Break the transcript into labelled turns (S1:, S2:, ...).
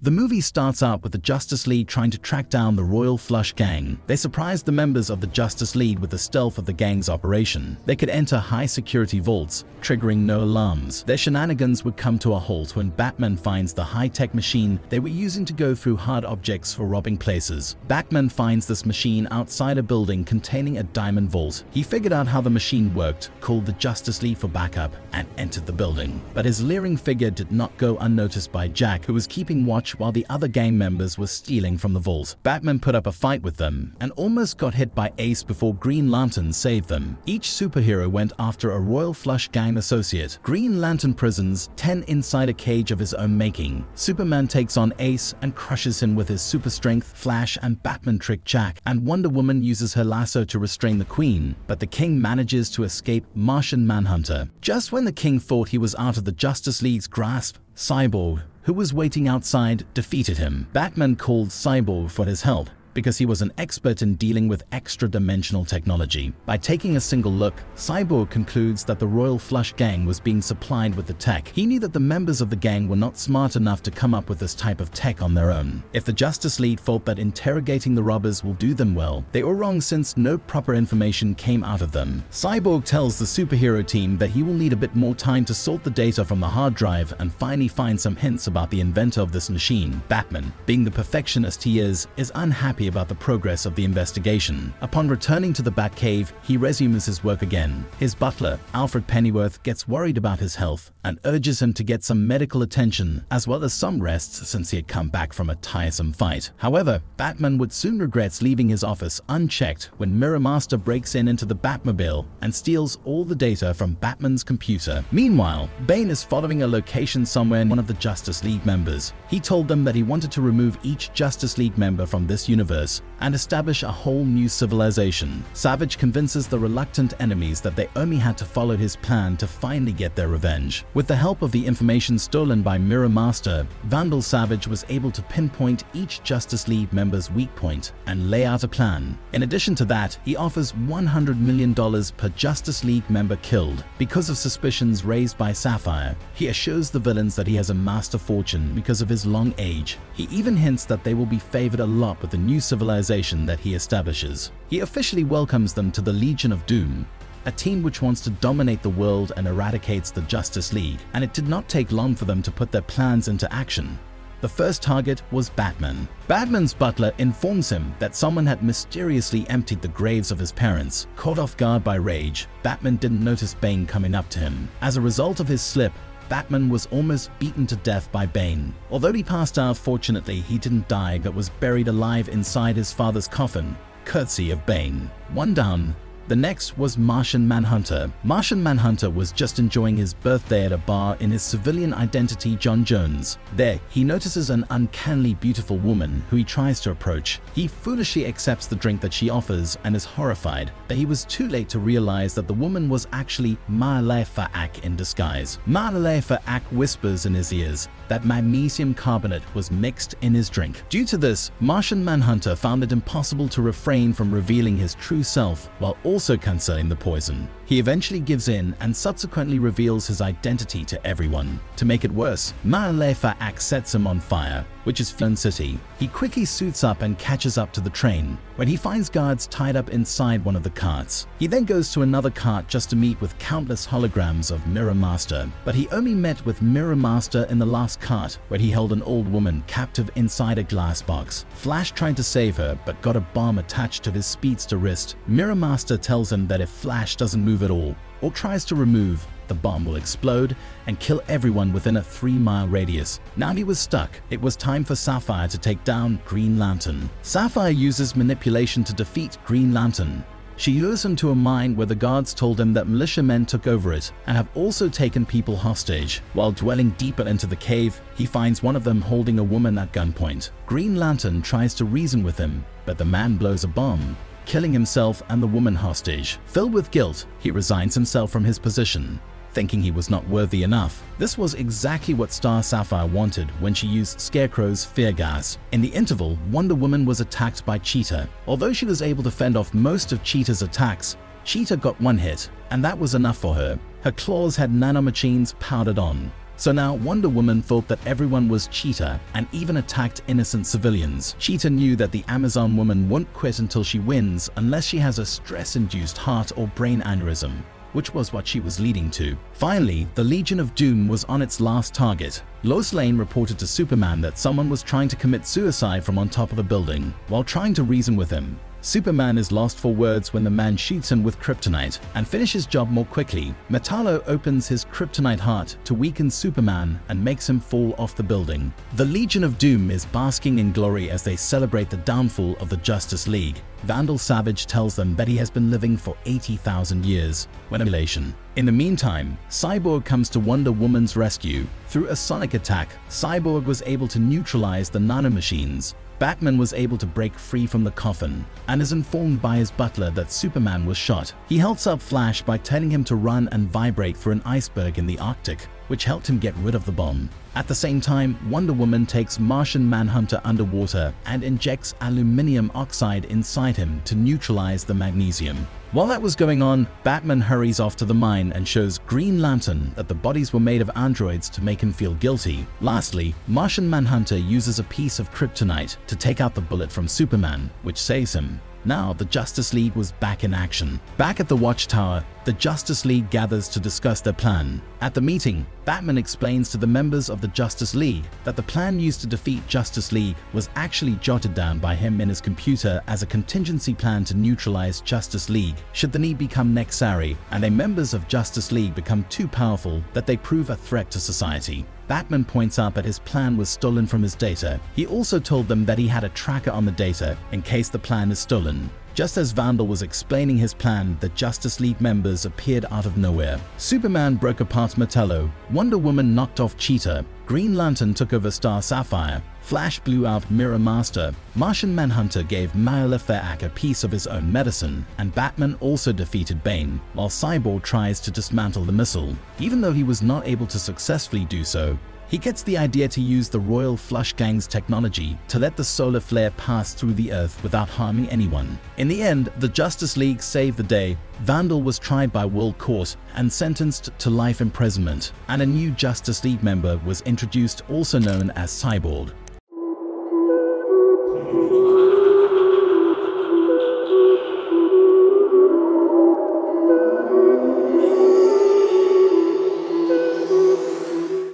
S1: The movie starts out with the Justice League trying to track down the Royal Flush Gang. They surprise the members of the Justice League with the stealth of the gang's operation. They could enter high-security vaults, triggering no alarms. Their shenanigans would come to a halt when Batman finds the high-tech machine they were using to go through hard objects for robbing places. Batman finds this machine outside a building containing a diamond vault. He figured out how the machine worked, called the Justice League for backup, and entered the building. But his leering figure did not go unnoticed by Jack, who was keeping watch while the other gang members were stealing from the vault. Batman put up a fight with them and almost got hit by Ace before Green Lantern saved them. Each superhero went after a Royal Flush Gang associate. Green Lantern prisons 10 inside a cage of his own making. Superman takes on Ace and crushes him with his super strength. Flash and Batman trick Jack, and Wonder Woman uses her lasso to restrain the Queen, but the King manages to escape Martian Manhunter. Just when the King thought he was out of the Justice League's grasp, Cyborg, who was waiting outside, defeated him. Batman called Cyborg for his help because he was an expert in dealing with extra-dimensional technology. By taking a single look, Cyborg concludes that the Royal Flush Gang was being supplied with the tech. He knew that the members of the gang were not smart enough to come up with this type of tech on their own. If the Justice League thought that interrogating the robbers will do them well, they were wrong since no proper information came out of them. Cyborg tells the superhero team that he will need a bit more time to sort the data from the hard drive and finally find some hints about the inventor of this machine. Batman, being the perfectionist he is unhappy about the progress of the investigation. Upon returning to the Batcave, he resumes his work again. His butler, Alfred Pennyworth, gets worried about his health and urges him to get some medical attention as well as some rest since he had come back from a tiresome fight. However, Batman would soon regret leaving his office unchecked when Mirror Master breaks into the Batmobile and steals all the data from Batman's computer. Meanwhile, Bane is following a location somewhere in one of the Justice League members. He told them that he wanted to remove each Justice League member from this universe and establish a whole new civilization. Savage convinces the reluctant enemies that they only had to follow his plan to finally get their revenge. With the help of the information stolen by Mirror Master, Vandal Savage was able to pinpoint each Justice League member's weak point and lay out a plan. In addition to that, he offers $100 million per Justice League member killed. Because of suspicions raised by Sapphire, he assures the villains that he has amassed a fortune because of his long age. He even hints that they will be favored a lot with the new civilization that he establishes. He officially welcomes them to the Legion of Doom, a team which wants to dominate the world and eradicates the Justice League, and it did not take long for them to put their plans into action. The first target was Batman. Batman's butler informs him that someone had mysteriously emptied the graves of his parents. Caught off guard by rage, Batman didn't notice Bane coming up to him. As a result of his slip, Batman was almost beaten to death by Bane. Although he passed out, fortunately he didn't die but was buried alive inside his father's coffin, courtesy of Bane. One down. The next was Martian Manhunter. Martian Manhunter was just enjoying his birthday at a bar in his civilian identity John Jones. There, he notices an uncannily beautiful woman who he tries to approach. He foolishly accepts the drink that she offers and is horrified that he was too late to realize that the woman was actually Ma-Le-Fa Ak in disguise. Ma-Le-Fa Ak whispers in his ears that magnesium carbonate was mixed in his drink. Due to this, Martian Manhunter found it impossible to refrain from revealing his true self while also concealing the poison. He eventually gives in and subsequently reveals his identity to everyone. To make it worse, Ma-Le-Fa Ak sets him on fire, which is Fern City. He quickly suits up and catches up to the train when he finds guards tied up inside one of the carts. He then goes to another cart just to meet with countless holograms of Mirror Master, but he only met with Mirror Master in the last cart where he held an old woman captive inside a glass box. Flash tried to save her but got a bomb attached to his speedster wrist. Mirror Master tells him that if Flash doesn't move at all or tries to remove, the bomb will explode and kill everyone within a 3-mile radius. Now he was stuck. It was time for Sapphire to take down Green Lantern. Sapphire uses manipulation to defeat Green Lantern. She lures him to a mine where the guards told him that militiamen took over it and have also taken people hostage. While dwelling deeper into the cave, he finds one of them holding a woman at gunpoint. Green Lantern tries to reason with him, but the man blows a bomb, killing himself and the woman hostage. Filled with guilt, he resigns himself from his position, thinking he was not worthy enough. This was exactly what Star Sapphire wanted when she used Scarecrow's fear gas. In the interval, Wonder Woman was attacked by Cheetah. Although she was able to fend off most of Cheetah's attacks, Cheetah got one hit, and that was enough for her. Her claws had nanomachines powdered on. So now Wonder Woman thought that everyone was Cheetah and even attacked innocent civilians. Cheetah knew that the Amazon woman won't quit until she wins unless she has a stress-induced heart or brain aneurysm, which was what she was leading to. Finally, the Legion of Doom was on its last target. Lois Lane reported to Superman that someone was trying to commit suicide from on top of a building. While trying to reason with him, Superman is lost for words when the man shoots him with kryptonite and finishes job more quickly. Metallo opens his kryptonite heart to weaken Superman and makes him fall off the building. The Legion of Doom is basking in glory as they celebrate the downfall of the Justice League. Vandal Savage tells them that he has been living for 80,000 years, when emulation. In the meantime, Cyborg comes to Wonder Woman's rescue. Through a sonic attack, Cyborg was able to neutralize the nanomachines. Batman was able to break free from the coffin and is informed by his butler that Superman was shot. He helps up Flash by telling him to run and vibrate through an iceberg in the Arctic, which helped him get rid of the bomb. At the same time, Wonder Woman takes Martian Manhunter underwater and injects aluminum oxide inside him to neutralize the magnesium. While that was going on, Batman hurries off to the mine and shows Green Lantern that the bodies were made of androids to make him feel guilty. Lastly, Martian Manhunter uses a piece of kryptonite to take out the bullet from Superman, which saves him. Now the Justice League was back in action. Back at the Watchtower, the Justice League gathers to discuss their plan. At the meeting, Batman explains to the members of the Justice League that the plan used to defeat Justice League was actually jotted down by him in his computer as a contingency plan to neutralize Justice League should the need become necessary and the members of Justice League become too powerful that they prove a threat to society. Batman points out that his plan was stolen from his data. He also told them that he had a tracker on the data in case the plan is stolen. Just as Vandal was explaining his plan, the Justice League members appeared out of nowhere. Superman broke apart Metallo, Wonder Woman knocked off Cheetah, Green Lantern took over Star Sapphire, Flash blew out Mirror Master, Martian Manhunter gave Malefic a piece of his own medicine, and Batman also defeated Bane, while Cyborg tries to dismantle the missile. Even though he was not able to successfully do so, he gets the idea to use the Royal Flush Gang's technology to let the solar flare pass through the Earth without harming anyone. In the end, the Justice League saved the day. Vandal was tried by World Court and sentenced to life imprisonment, and a new Justice League member was introduced, also known as Cyborg.